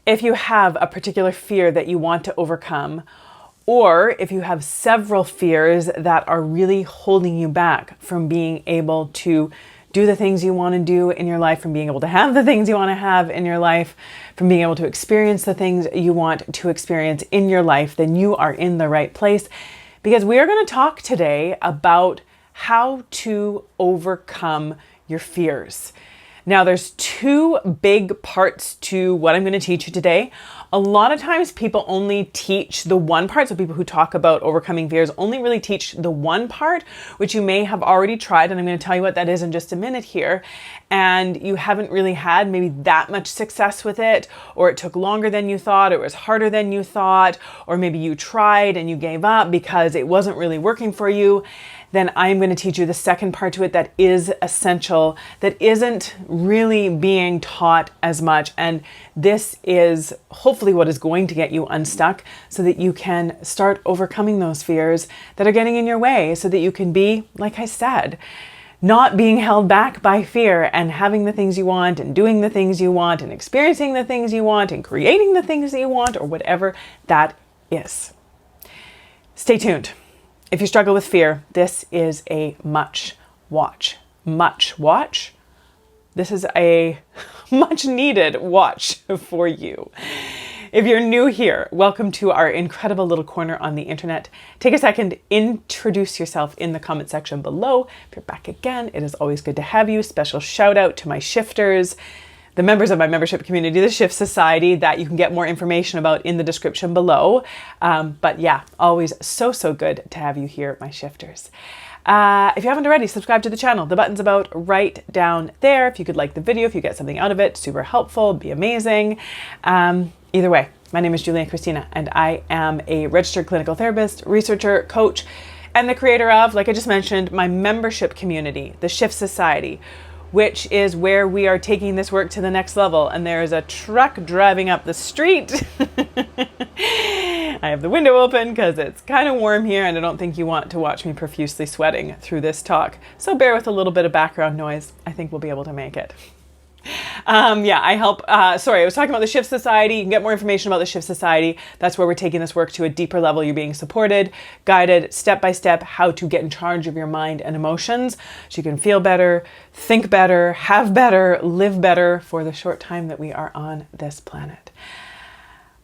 if you have a particular fear that you want to overcome, or if you have several fears that are really holding you back from being able to do the things you want to do in your life, from being able to have the things you want to have in your life, from being able to experience the things you want to experience in your life, then you are in the right place. Because we are going to talk today about how to overcome your fears. Now, there's two big parts to what I'm going to teach you today. A lot of times people only teach the one part. So people who talk about overcoming fears only really teach the one part, which you may have already tried. And I'm going to tell you what that is in just a minute here. And you haven't really had maybe that much success with it, or it took longer than you thought, or it was harder than you thought, or maybe you tried and you gave up because it wasn't really working for you. Then I'm going to teach you the second part to it that is essential, that isn't really being taught as much. And this is hopefully what is going to get you unstuck so that you can start overcoming those fears that are getting in your way, so that you can be, like I said, not being held back by fear and having the things you want and doing the things you want and experiencing the things you want and creating the things that you want, or whatever that is. Stay tuned. If you struggle with fear, this is a must watch. This is a much needed watch for you. If you're new here, welcome to our incredible little corner on the internet. Take a second, introduce yourself in the comment section below. If you're back again, it is always good to have you. Special shout out to my shifters, the members of my membership community, the Shift Society, that you can get more information about in the description below. But yeah, always so good to have you here, my shifters. If you haven't already, subscribe to the channel. The button's about right down there. If you could like the video, if you get something out of it, super helpful, be amazing. Either way, my name is Kristina, and I am a registered clinical therapist, researcher, coach, and the creator of, like I just mentioned, my membership community, the Shift Society, which is where we are taking this work to the next level. And there is a truck driving up the street. I have the window open because it's kind of warm here, and I don't think you want to watch me profusely sweating through this talk. So bear with a little bit of background noise. I think we'll be able to make it. I help, I was talking about the Shift Society. You can get more information about the Shift Society. That's where we're taking this work to a deeper level. You're being supported, guided step by step, how to get in charge of your mind and emotions so you can feel better, think better, have better, live better for the short time that we are on this planet.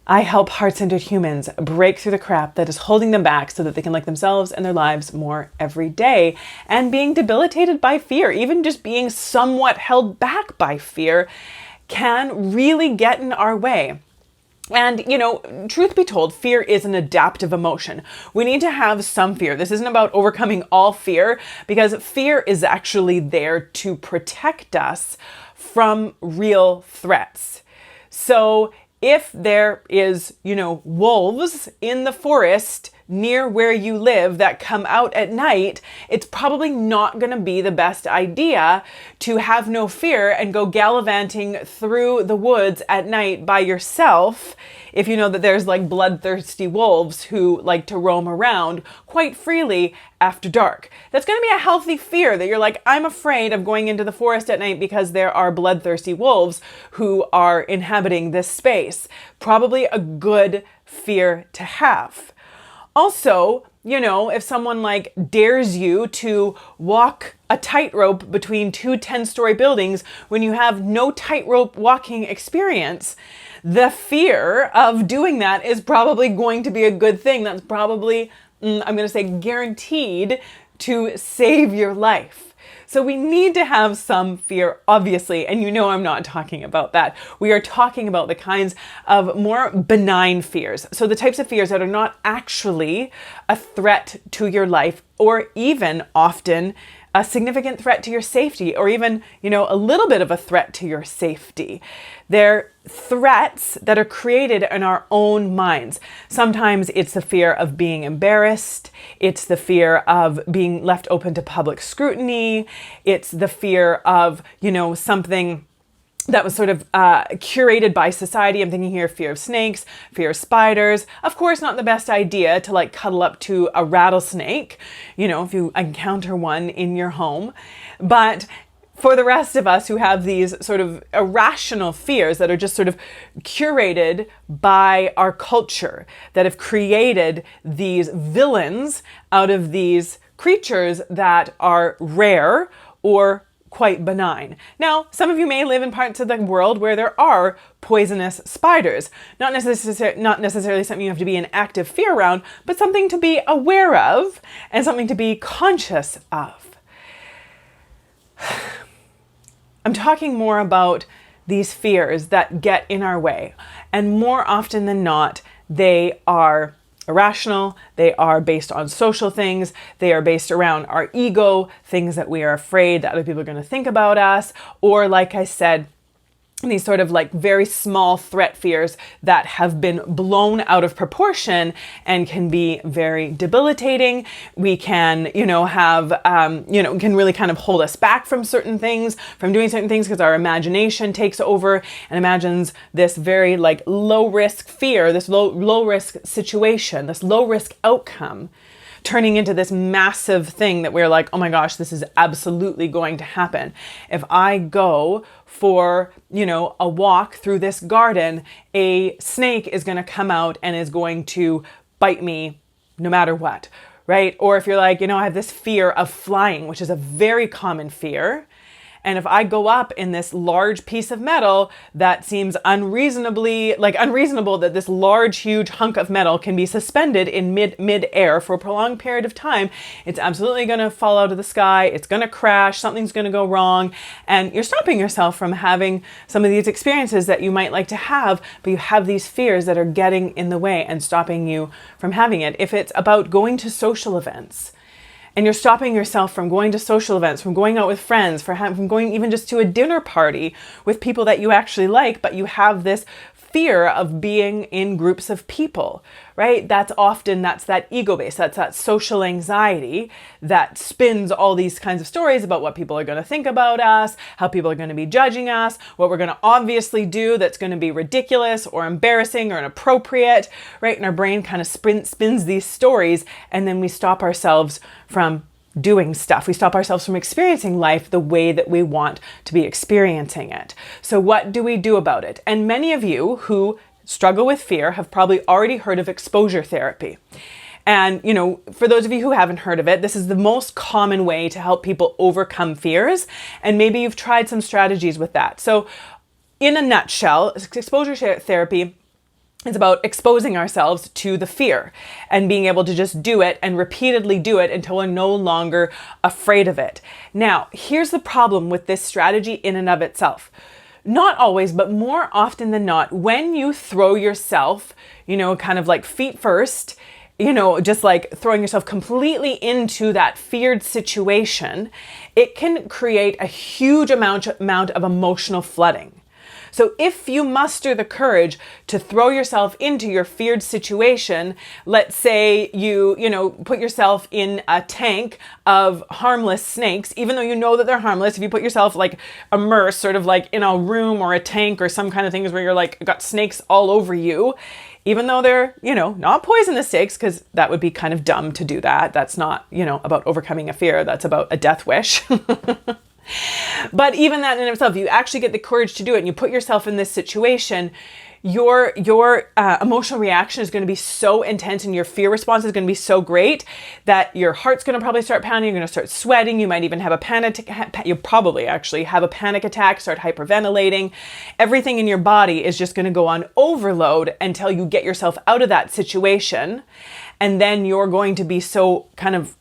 I help heart-centered humans break through the crap that is holding them back so that they can like themselves and their lives more every day. And being debilitated by fear, even just being somewhat held back by fear, can really get in our way. And, truth be told, fear is an adaptive emotion. We need to have some fear. This isn't about overcoming all fear, because fear is actually there to protect us from real threats. So if there is, wolves in the forest near where you live that come out at night, it's probably not going to be the best idea to have no fear and go gallivanting through the woods at night by yourself if you know that there's like bloodthirsty wolves who like to roam around quite freely after dark. That's going to be a healthy fear that you're like, I'm afraid of going into the forest at night because there are bloodthirsty wolves who are inhabiting this space. Probably a good fear to have. Also, if someone like dares you to walk a tightrope between two 10-story buildings when you have no tightrope walking experience, the fear of doing that is probably going to be a good thing. That's probably, I'm going to say, guaranteed to save your life. So we need to have some fear, obviously, and I'm not talking about that. We are talking about the kinds of more benign fears. So the types of fears that are not actually a threat to your life, or even often a significant threat to your safety, or even, a little bit of a threat to your safety. They're threats that are created in our own minds. Sometimes it's the fear of being embarrassed. It's the fear of being left open to public scrutiny. It's the fear of, something that was sort of curated by society. I'm thinking here, fear of snakes, fear of spiders. Of course, not the best idea to like cuddle up to a rattlesnake, if you encounter one in your home. But for the rest of us who have these sort of irrational fears that are just sort of curated by our culture, that have created these villains out of these creatures that are rare or quite benign. Now, some of you may live in parts of the world where there are poisonous spiders. Not necessarily something you have to be in active fear around, but something to be aware of and something to be conscious of. I'm talking more about these fears that get in our way. And more often than not, they are irrational. They are based on social things. They are based around our ego, things that we are afraid that other people are going to think about us. Or like I said, these sort of like very small threat fears that have been blown out of proportion and can be very debilitating. We can, have, can really kind of hold us back from certain things, from doing certain things, because our imagination takes over and imagines this very like low risk fear, this low risk situation, this low risk outcome, turning into this massive thing that we're like, oh my gosh, this is absolutely going to happen. If I go for, a walk through this garden, a snake is going to come out and is going to bite me no matter what, right? Or if you're like, I have this fear of flying, which is a very common fear. And if I go up in this large piece of metal that seems unreasonable that this large, huge hunk of metal can be suspended in mid-air for a prolonged period of time, it's absolutely going to fall out of the sky. It's going to crash. Something's going to go wrong. And you're stopping yourself from having some of these experiences that you might like to have, but you have these fears that are getting in the way and stopping you from having it. If it's about going to social events, and you're stopping yourself from going to social events, from going out with friends, from going even just to a dinner party with people that you actually like, but you have this fear of being in groups of people, right? That's that ego base. That's that social anxiety that spins all these kinds of stories about what people are going to think about us, how people are going to be judging us, what we're going to obviously do that's going to be ridiculous or embarrassing or inappropriate, right? And our brain kind of spins these stories, and then we stop ourselves from doing stuff. We stop ourselves from experiencing life the way that we want to be experiencing it. So what do we do about it? And many of you who struggle with fear have probably already heard of exposure therapy. And, for those of you who haven't heard of it, this is the most common way to help people overcome fears. And maybe you've tried some strategies with that. So in a nutshell, exposure therapy, it's about exposing ourselves to the fear and being able to just do it and repeatedly do it until we're no longer afraid of it. Now, here's the problem with this strategy in and of itself. Not always, but more often than not, when you throw yourself, kind of like feet first, just like throwing yourself completely into that feared situation, it can create a huge amount of emotional flooding. So if you muster the courage to throw yourself into your feared situation, let's say you put yourself in a tank of harmless snakes, even though you know that they're harmless, if you put yourself like immersed sort of like in a room or a tank or some kind of things where you're like got snakes all over you, even though they're, not poisonous snakes, because that would be kind of dumb to do that. That's not, about overcoming a fear. That's about a death wish. But even that in itself, you actually get the courage to do it and you put yourself in this situation, your emotional reaction is going to be so intense and your fear response is going to be so great that your heart's going to probably start pounding. You're going to start sweating. You might even have you'll probably actually have a panic attack, start hyperventilating. Everything in your body is just going to go on overload until you get yourself out of that situation. And then you're going to be so kind of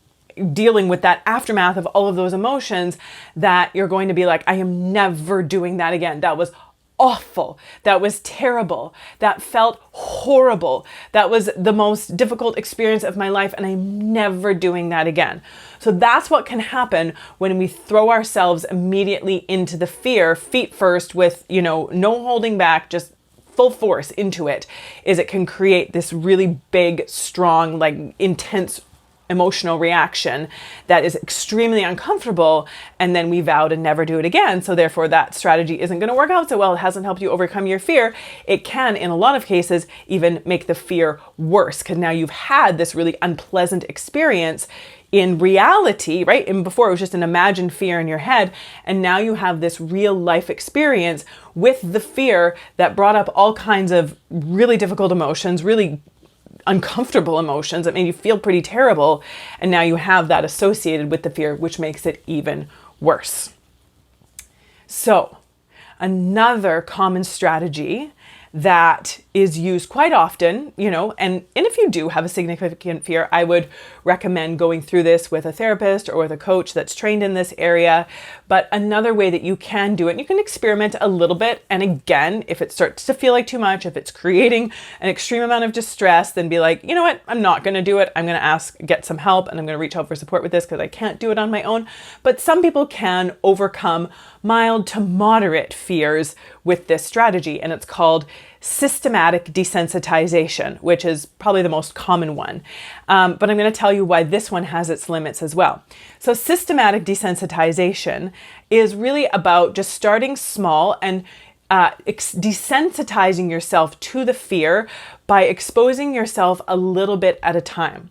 dealing with that aftermath of all of those emotions that you're going to be like, I am never doing that again. That was awful. That was terrible. That felt horrible. That was the most difficult experience of my life, and I'm never doing that again. So that's what can happen when we throw ourselves immediately into the fear, feet first, with, no holding back, just full force into it, is it can create this really big, strong, like intense emotional reaction that is extremely uncomfortable, and then we vow to never do it again. So therefore that strategy isn't going to work out so well. It hasn't helped you overcome your fear. It can, in a lot of cases, even make the fear worse, because now you've had this really unpleasant experience in reality, right? And before it was just an imagined fear in your head, and now you have this real life experience with the fear that brought up all kinds of really difficult emotions, really uncomfortable emotions that made you feel pretty terrible. And now you have that associated with the fear, which makes it even worse. So another common strategy that is used quite often, and if you do have a significant fear, I would recommend going through this with a therapist or with a coach that's trained in this area. But another way that you can do it, and you can experiment a little bit. And again, if it starts to feel like too much, if it's creating an extreme amount of distress, then be like, you know what, I'm not going to do it. I'm going to get some help, and I'm going to reach out for support with this because I can't do it on my own. But some people can overcome mild to moderate fears with this strategy, and it's called systematic desensitization, which is probably the most common one. But I'm going to tell you why this one has its limits as well. So systematic desensitization is really about just starting small and desensitizing yourself to the fear by exposing yourself a little bit at a time.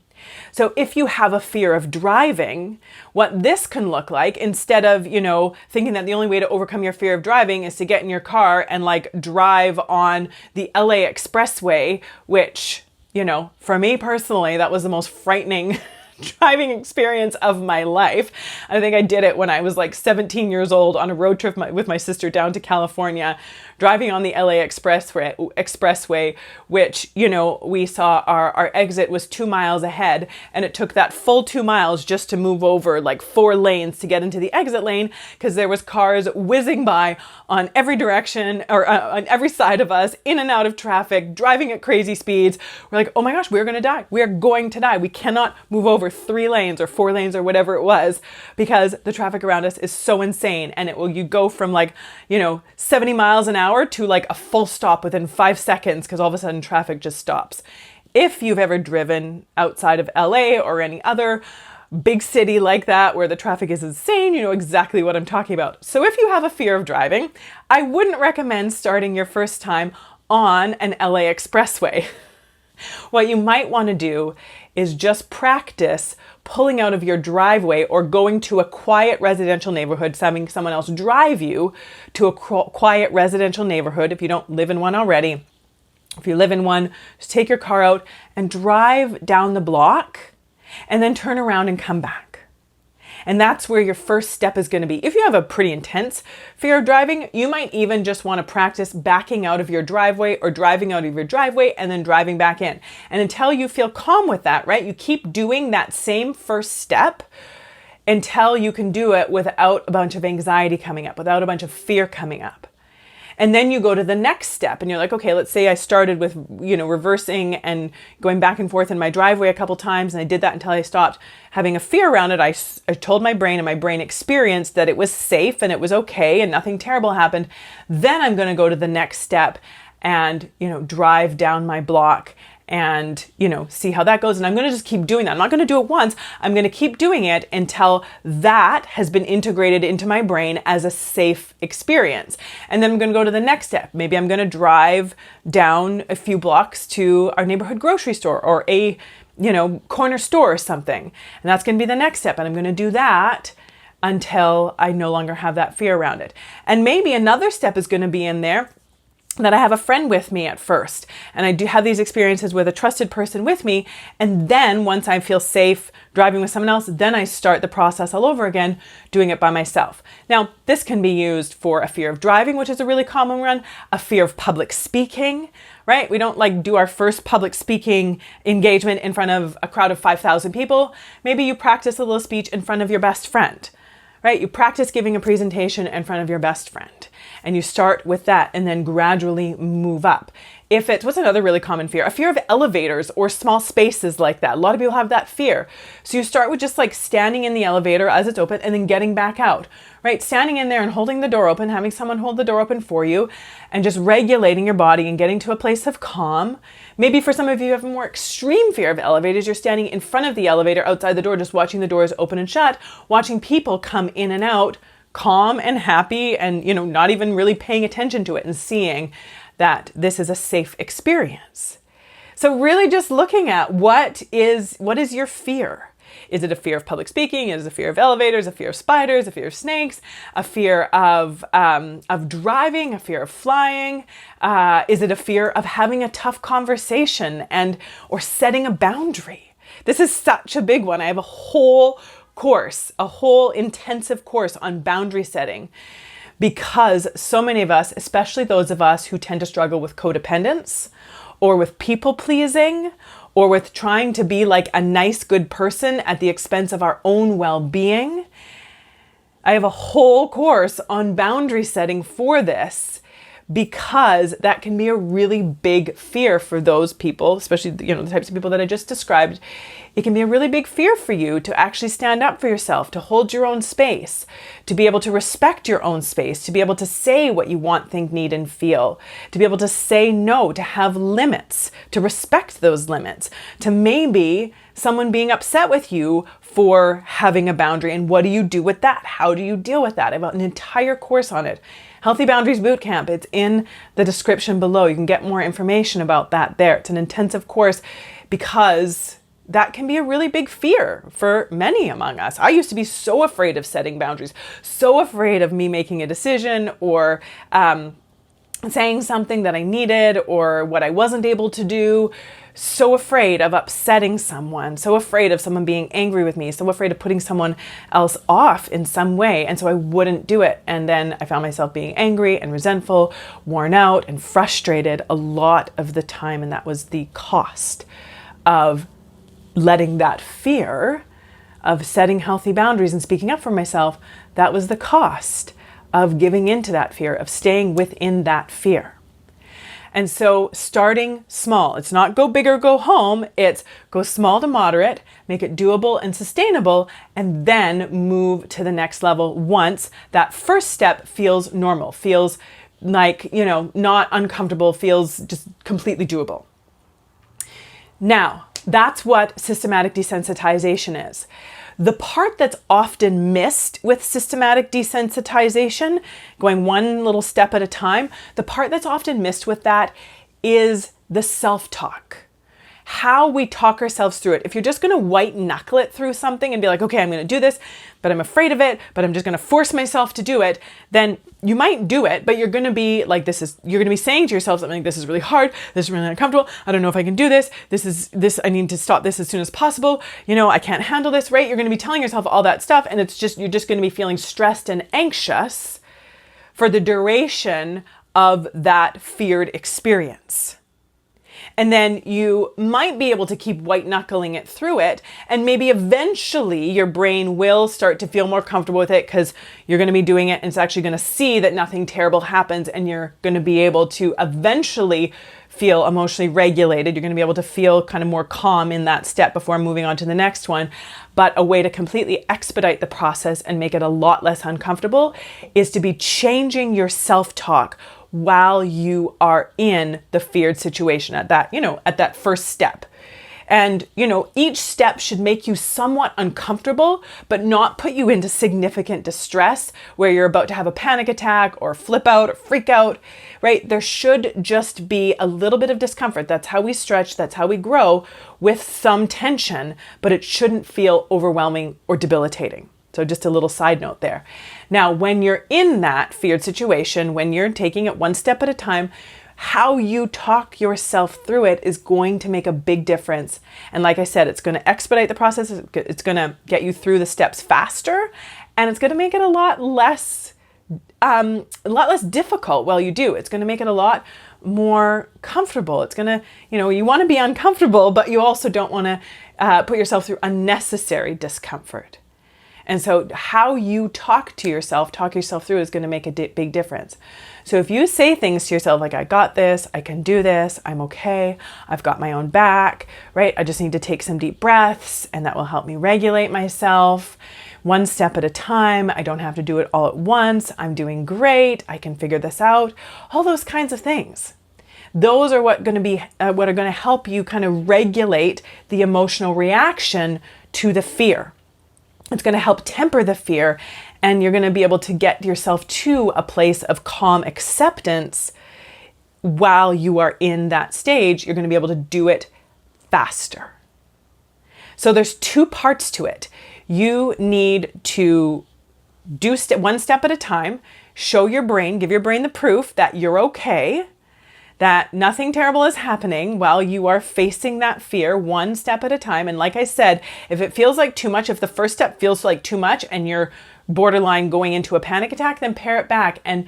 So if you have a fear of driving, what this can look like, instead of, thinking that the only way to overcome your fear of driving is to get in your car and drive on the LA expressway, which, for me personally, that was the most frightening driving experience of my life. I think I did it when I was 17 years old on a road trip with my sister down to California, driving on the LA expressway, which, we saw our exit was 2 miles ahead, and it took that full 2 miles just to move over 4 lanes to get into the exit lane, because there was cars whizzing by on every direction, or on every side of us, in and out of traffic, driving at crazy speeds. We're like, oh my gosh, we're going to die. We are going to die. We cannot move over 3 lanes or 4 lanes or whatever it was, because the traffic around us is so insane. And you go from 70 miles an hour to a full stop within 5 seconds, because all of a sudden traffic just stops. If you've ever driven outside of LA or any other big city like that where the traffic is insane, you know exactly what I'm talking about. So if you have a fear of driving, I wouldn't recommend starting your first time on an LA expressway. What you might want to do is just practice pulling out of your driveway or going to a quiet residential neighborhood, having someone else drive you to a quiet residential neighborhood if you don't live in one already. If you live in one, just take your car out and drive down the block and then turn around and come back. And that's where your first step is going to be. If you have a pretty intense fear of driving, you might even just want to practice backing out of your driveway or driving out of your driveway and then driving back in. And until you feel calm with that, right, you keep doing that same first step until you can do it without a bunch of anxiety coming up, without a bunch of fear coming up. And then you go to the next step and you're like, okay, let's say I started with, reversing and going back and forth in my driveway a couple times. And I did that until I stopped having a fear around it. I told my brain, and my brain experienced that it was safe and it was okay and nothing terrible happened. Then I'm going to go to the next step and, drive down my block and, see how that goes. And I'm going to just keep doing that. I'm not going to do it once. I'm going to keep doing it until that has been integrated into my brain as a safe experience. And then I'm going to go to the next step. Maybe I'm going to drive down a few blocks to our neighborhood grocery store or a, corner store or something. And that's going to be the next step. And I'm going to do that until I no longer have that fear around it. And maybe another step is going to be in there that I have a friend with me at first, and I do have these experiences with a trusted person with me. And then once I feel safe driving with someone else, then I start the process all over again, doing it by myself. Now, this can be used for a fear of driving, which is a really common one, a fear of public speaking, right? We don't do our first public speaking engagement in front of a crowd of 5,000 people. Maybe you practice a little speech in front of your best friend, right? You practice giving a presentation in front of your best friend. And you start with that and then gradually move up. If it's, what's another really common fear? A fear of elevators or small spaces like that. A lot of people have that fear. So you start with just like standing in the elevator as it's open and then getting back out, right? Standing in there and holding the door open, having someone hold the door open for you, and just regulating your body and getting to a place of calm. Maybe for some of you who have a more extreme fear of elevators, you're standing in front of the elevator outside the door, just watching the doors open and shut, watching people come in and out, calm and happy, and, not even really paying attention to it and seeing that this is a safe experience. So really just looking at what is your fear? Is it a fear of public speaking? Is it a fear of elevators, a fear of spiders, a fear of snakes, a fear of driving, a fear of flying? Is it a fear of having a tough conversation or setting a boundary? This is such a big one. I have a whole intensive course on boundary setting, because so many of us, especially those of us who tend to struggle with codependence or with people pleasing or with trying to be like a nice, good person at the expense of our own well-being. I have a whole course on boundary setting for this, because that can be a really big fear for those people, especially, the types of people that I just described. It can be a really big fear for you to actually stand up for yourself, to hold your own space, to be able to respect your own space, to be able to say what you want, think, need, and feel, to be able to say no, to have limits, to respect those limits, to maybe someone being upset with you for having a boundary. And what do you do with that? How do you deal with that? I have an entire course on it. Healthy Boundaries Bootcamp. It's in the description below. You can get more information about that there. It's an intensive course, because that can be a really big fear for many among us. I used to be so afraid of setting boundaries, so afraid of me making a decision or saying something that I needed or what I wasn't able to do. So afraid of upsetting someone, so afraid of someone being angry with me, so afraid of putting someone else off in some way. And so I wouldn't do it. And then I found myself being angry and resentful, worn out and frustrated a lot of the time. And that was the cost of letting that fear of setting healthy boundaries and speaking up for myself. That was the cost of giving into that fear, of staying within that fear. And so starting small, it's not go big or go home, it's go small to moderate, make it doable and sustainable, and then move to the next level once that first step feels normal, feels like, not uncomfortable, feels just completely doable. Now, that's what systematic desensitization is. The part that's often missed with systematic desensitization, going one little step at a time, the part that's often missed with that is the self-talk. How we talk ourselves through it. If you're just going to white knuckle it through something and be like, okay, I'm going to do this, but I'm afraid of it, but I'm just going to force myself to do it, then you might do it, but you're going to be like, you're going to be saying to yourself something like, this is really hard, this is really uncomfortable, I don't know if I can do this, I need to stop this as soon as possible, I can't handle this, right? You're going to be telling yourself all that stuff, and you're just going to be feeling stressed and anxious for the duration of that feared experience. And then you might be able to keep white knuckling it through it. And maybe eventually your brain will start to feel more comfortable with it, because you're going to be doing it and it's actually going to see that nothing terrible happens, and you're going to be able to eventually feel emotionally regulated. You're going to be able to feel kind of more calm in that step before moving on to the next one. But a way to completely expedite the process and make it a lot less uncomfortable is to be changing your self-talk while you are in the feared situation at that first step. And, each step should make you somewhat uncomfortable, but not put you into significant distress where you're about to have a panic attack or flip out or freak out, right? There should just be a little bit of discomfort. That's how we stretch. That's how we grow, with some tension, but it shouldn't feel overwhelming or debilitating. So just a little side note there. Now, when you're in that feared situation, when you're taking it one step at a time, how you talk yourself through it is going to make a big difference. And like I said, it's going to expedite the process. It's going to get you through the steps faster, and it's going to make it a lot less difficult while you do. It's going to make it a lot more comfortable. It's going to, you want to be uncomfortable, but you also don't want to put yourself through unnecessary discomfort. And so how you talk yourself through is going to make a big difference. So if you say things to yourself like, I got this, I can do this, I'm okay, I've got my own back, right? I just need to take some deep breaths and that will help me regulate myself. One step at a time. I don't have to do it all at once. I'm doing great. I can figure this out. All those kinds of things. Those are what are going to help you kind of regulate the emotional reaction to the fear. It's going to help temper the fear, and you're going to be able to get yourself to a place of calm acceptance while you are in that stage. You're going to be able to do it faster. So there's two parts to it. You need to do one step at a time, show your brain, give your brain the proof that you're okay, that nothing terrible is happening while you are facing that fear one step at a time. And like I said, if it feels like too much, if the first step feels like too much and you're borderline going into a panic attack, then pare it back and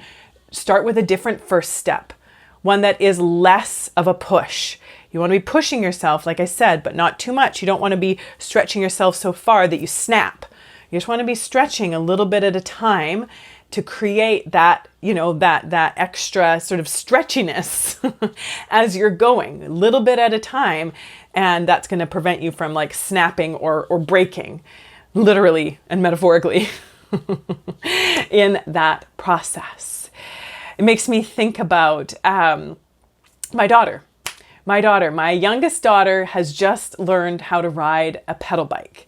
start with a different first step, one that is less of a push. You want to be pushing yourself, like I said, but not too much. You don't want to be stretching yourself so far that you snap. You just want to be stretching a little bit at a time to create that, that extra sort of stretchiness as you're going, a little bit at a time. And that's going to prevent you from like snapping or breaking, literally and metaphorically, in that process. It makes me think about my daughter. My youngest daughter has just learned how to ride a pedal bike.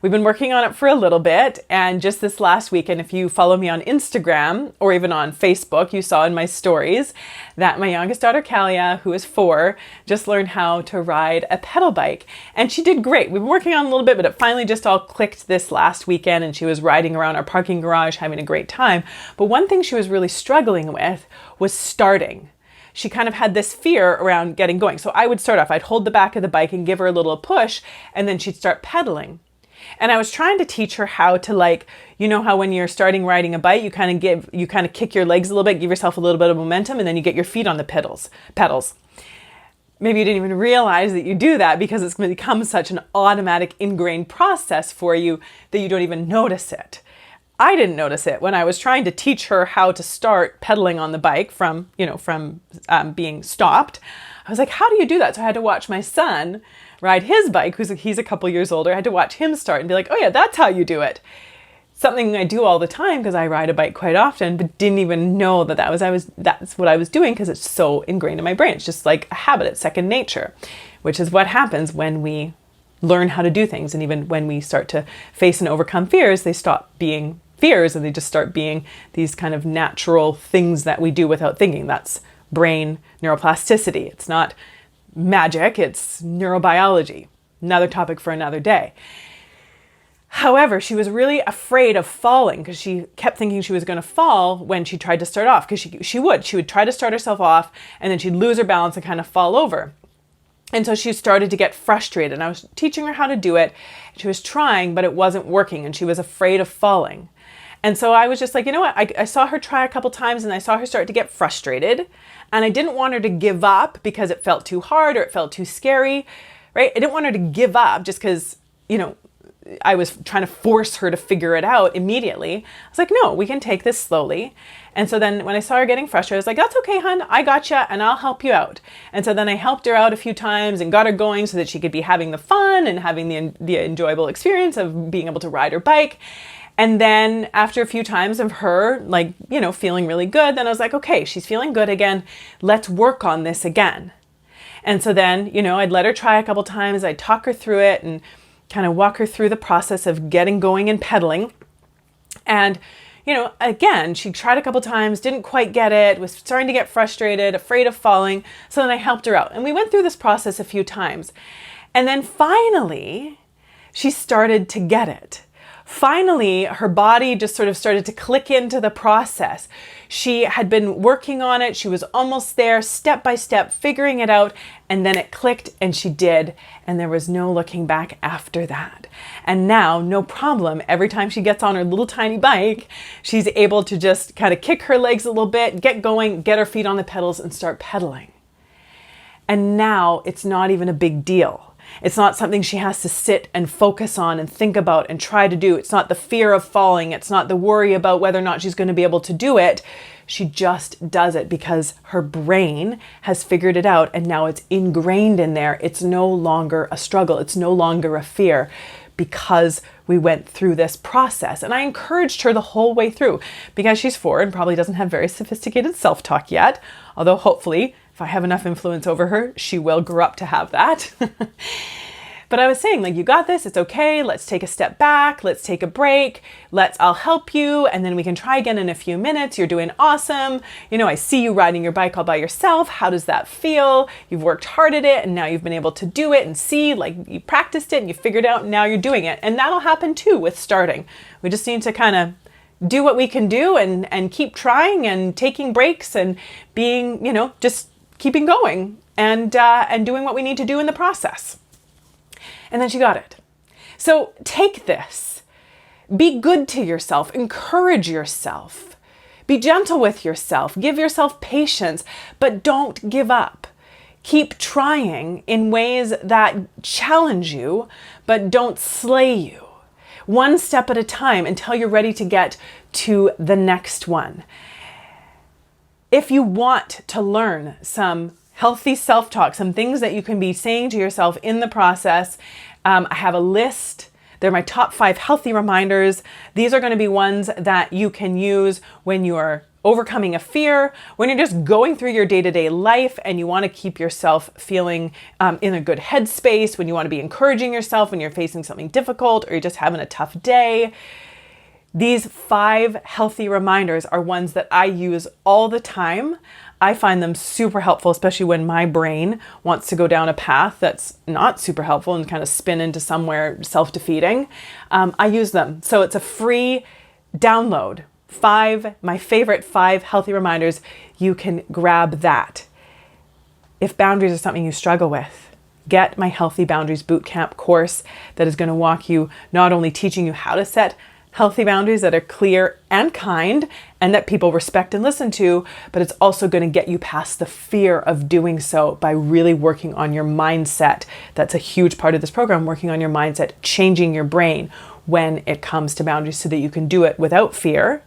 We've been working on it for a little bit, and just this last weekend, if you follow me on Instagram or even on Facebook, you saw in my stories that my youngest daughter, Kalia, who is 4, just learned how to ride a pedal bike, and she did great. We've been working on it a little bit, but it finally just all clicked this last weekend, and she was riding around our parking garage having a great time. But one thing she was really struggling with was starting. She kind of had this fear around getting going. So I would start off, I'd hold the back of the bike and give her a little push, and then she'd start pedaling. And I was trying to teach her how to, like, you know how when you're starting riding a bike, you kind of kick your legs a little bit, give yourself a little bit of momentum, and then you get your feet on the pedals. Maybe you didn't even realize that you do that because it's going to become such an automatic ingrained process for you that you don't even notice it. I didn't notice it when I was trying to teach her how to start pedaling on the bike from being stopped. I was like, how do you do that? So I had to watch my son ride his bike, he's a couple years older. I had to watch him start and be like, oh yeah, that's how you do it. Something I do all the time because I ride a bike quite often, but didn't even know that's what I was doing because it's so ingrained in my brain. It's just like a habit, it's second nature, which is what happens when we learn how to do things. And even when we start to face and overcome fears, they stop being fears and they just start being these kind of natural things that we do without thinking. That's brain neuroplasticity. It's not magic, it's neurobiology. Another topic for another day. However, she was really afraid of falling because she kept thinking she was going to fall when she tried to start off, because she would try to start herself off and then she'd lose her balance and kind of fall over. And so she started to get frustrated. I was teaching her how to do it. She was trying, but it wasn't working and she was afraid of falling. And so I was just like, you know what? I saw her try a couple times and I saw her start to get frustrated. And I didn't want her to give up because it felt too hard or it felt too scary, right? I didn't want her to give up just because, I was trying to force her to figure it out immediately. I was like, no, we can take this slowly. And so then when I saw her getting frustrated, I was like, that's okay, hon, I gotcha, and I'll help you out. And so then I helped her out a few times and got her going so that she could be having the fun and having the enjoyable experience of being able to ride her bike. And then after a few times of her, feeling really good, then I was like, okay, she's feeling good again. Let's work on this again. And so then, I'd let her try a couple times. I'd talk her through it and kind of walk her through the process of getting going and pedaling. And, again, she tried a couple times, didn't quite get it, was starting to get frustrated, afraid of falling. So then I helped her out. And we went through this process a few times. And then finally, she started to get it. Finally, her body just sort of started to click into the process. She had been working on it. She was almost there, step by step, figuring it out. And then it clicked and she did. And there was no looking back after that. And now, no problem. Every time she gets on her little tiny bike, she's able to just kind of kick her legs a little bit, get going, get her feet on the pedals and start pedaling. And now it's not even a big deal. It's not something she has to sit and focus on and think about and try to do. It's not the fear of falling. It's not the worry about whether or not she's going to be able to do it. She just does it because her brain has figured it out, and now it's ingrained in there. It's no longer a struggle. It's no longer a fear because we went through this process. And I encouraged her the whole way through because she's 4 and probably doesn't have very sophisticated self-talk yet, although hopefully if I have enough influence over her, she will grow up to have that. But I was saying, like, you got this, it's okay, let's take a step back, let's take a break, I'll help you, and then we can try again in a few minutes. You're doing awesome. You know, I see you riding your bike all by yourself. How does that feel? You've worked hard at it, and now you've been able to do it and see, like, you practiced it and you figured it out, and now you're doing it. And that'll happen too with starting. We just need to kind of do what we can do and keep trying and taking breaks and being, you know, just keeping going and doing what we need to do in the process. And then she got it. So take this. Be good to yourself. Encourage yourself. Be gentle with yourself. Give yourself patience, but don't give up. Keep trying in ways that challenge you, but don't slay you. One step at a time until you're ready to get to the next one. If you want to learn some healthy self-talk, some things that you can be saying to yourself in the process, I have a list. They're my top 5 healthy reminders. These are going to be ones that you can use when you're overcoming a fear, when you're just going through your day-to-day life and you want to keep yourself feeling in a good headspace, when you want to be encouraging yourself when you're facing something difficult or you're just having a tough day. These 5 healthy reminders are ones that I use all the time. I find them super helpful, especially when my brain wants to go down a path that's not super helpful and kind of spin into somewhere self-defeating. I use them. So it's a free download. My favorite 5 healthy reminders. You can grab that. If boundaries are something you struggle with, get my Healthy Boundaries Bootcamp course that is going to walk you, not only teaching you how to set healthy boundaries that are clear and kind and that people respect and listen to, but it's also going to get you past the fear of doing so by really working on your mindset. That's a huge part of this program, working on your mindset, changing your brain when it comes to boundaries so that you can do it without fear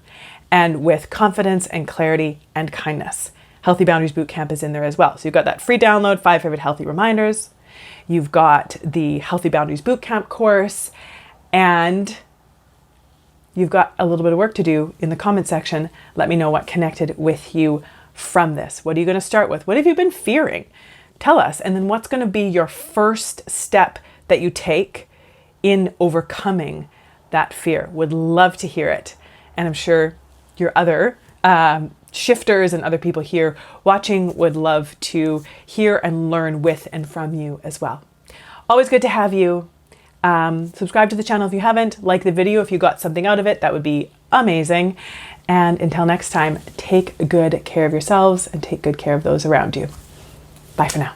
and with confidence and clarity and kindness. Healthy Boundaries Bootcamp is in there as well. So you've got that free download, 5 favorite healthy reminders. You've got the Healthy Boundaries Bootcamp course, and you've got a little bit of work to do in the comment section. Let me know what connected with you from this. What are you going to start with? What have you been fearing? Tell us. And then what's going to be your first step that you take in overcoming that fear? Would love to hear it. And I'm sure your other shifters and other people here watching would love to hear and learn with and from you as well. Always good to have you. Subscribe to the channel if you haven't. Like the video if you got something out of it. That would be amazing. And until next time, take good care of yourselves and take good care of those around you. Bye for now.